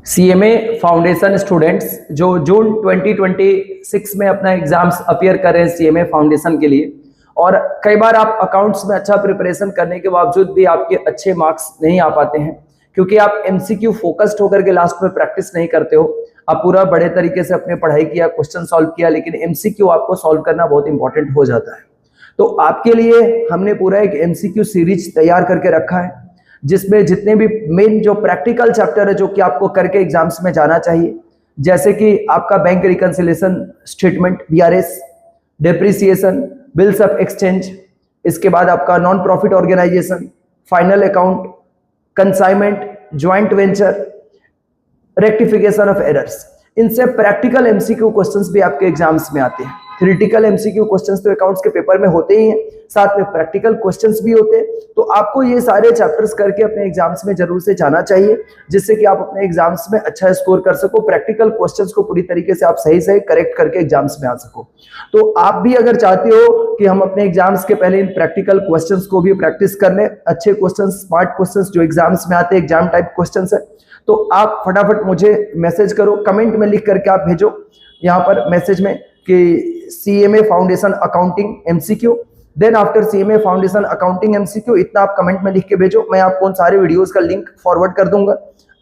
CMA foundation students जो जून 2026 में अपना एग्जाम्स अपियर कर रहे हैं सीएमए फाउंडेशन के लिए, और कई बार आप अकाउंट्स में अच्छा प्रिपरेशन करने के बावजूद भी आपके अच्छे मार्क्स नहीं आ पाते हैं क्योंकि आप एमसीक्यू फोकस्ड होकर के लास्ट में प्रैक्टिस नहीं करते हो। आप पूरा बड़े तरीके से अपने पढ़ाई किया, क्वेश्चन सॉल्व किया, लेकिन एमसीक्यू आपको सॉल्व करना बहुत इंपॉर्टेंट हो जाता है। तो आपके लिए हमने पूरा एक एमसीक्यू सीरीज तैयार करके रखा है जिसमें जितने भी मेन जो प्रैक्टिकल चैप्टर है जो कि आपको करके एग्जाम्स में जाना चाहिए, जैसे कि आपका bank reconciliation statement, BRS, depreciation, bills of exchange, इसके बाद आपका non profit organisation, final account, consignment, joint venture, rectification of errors. इनसे प्रैक्टिकल एमसीक्यू क्वेश्चंस भी आपके एग्जाम्स में आते हैं। थ्योरेटिकल एमसीक्यू क्वेश्चंस तो अकाउंट्स के पेपर में होते ही हैं, साथ में प्रैक्टिकल क्वेश्चंस भी होते हैं। तो आपको ये सारे चैप्टर्स करके अपने एग्जाम्स में जरूर से जाना चाहिए, जिससे कि आप अपने एग्जाम्स में अच्छा स्कोर कर सको, प्रैक्टिकल क्वेश्चंस को पूरी तरीके से आप सही सही करेक्ट करके एग्जाम्स में आ सको। तो आप भी अगर चाहते हो कि हम अपने एग्जाम्स के पहले इन प्रैक्टिकल क्वेश्चंस को भी प्रैक्टिस कर लें, अच्छे क्वेश्चन, स्मार्ट क्वेश्चन जो एग्जाम्स में आते हैं, एग्जाम टाइप क्वेश्चन है, तो आप फटाफट मुझे मैसेज करो, कमेंट में लिख करके आप भेजो यहाँ पर मैसेज में कि CMA foundation accounting MCQ, then after CMA foundation accounting MCQ, इतना आप कमेंट में लिख के भेजो। मैं आपको उन सारे वीडियोस का लिंक फॉरवर्ड कर दूंगा।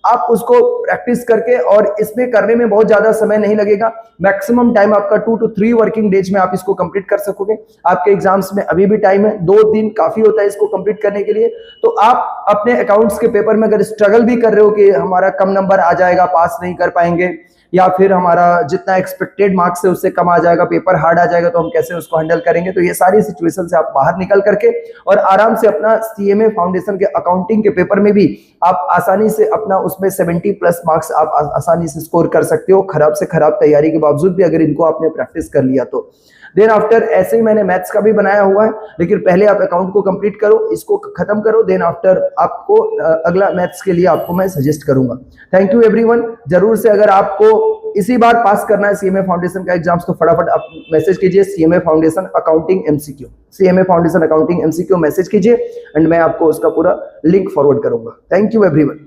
आप उसको प्रैक्टिस करके, और इसमें करने में बहुत ज्यादा समय नहीं लगेगा, मैक्सिमम टाइम आपका 2 to 3 वर्किंग डेज में आप इसको कंप्लीट कर सकोगे। आपके एग्जाम्स में अभी भी टाइम है, 2 दिन काफी होता है इसको कंप्लीट करने के लिए। तो आप अपने अकाउंट्स के पेपर में अगर स्ट्रगल भी कर रहे हो कि हमारा कम नंबर आ जाएगा, पास नहीं कर पाएंगे, या फिर हमारा जितना एक्सपेक्टेड मार्क्स है उससे कम आ जाएगा, पेपर हार्ड आ जाएगा, तो हम कैसे उसको हैंडल करेंगे, तो ये सारी सिचुएशन से आप बाहर निकल करके और आराम से अपना सीएमए फाउंडेशन के अकाउंटिंग के पेपर में भी आप आसानी से अपना उसमें 70+ मार्क्स आप आसानी से स्कोर कर सकते हो, खराब से खराब तैयारी के बावजूद भी अगर इनको आपने प्रैक्टिस कर लिया तो। देन आफ्टर ऐसे ही मैंने मैथ्स का भी बनाया हुआ है, लेकिन पहले आप अकाउंट को कंप्लीट करो, इसको खत्म करो, देन आफ्टर आपको अगला मैथ्स के लिए आपको मैं सजेस्ट करूंगा। Thank you everyone. जरूर से अगर आपको इसी बार पास करना है सीएमए फाउंडेशन का एग्जाम्स, तो फटाफट आप मैसेज कीजिए CMA foundation accounting MCQ, CMA foundation accounting MCQ message कीजिए, एंड मैं आपको उसका पूरा लिंक फॉरवर्ड करूंगा। Thank you everyone.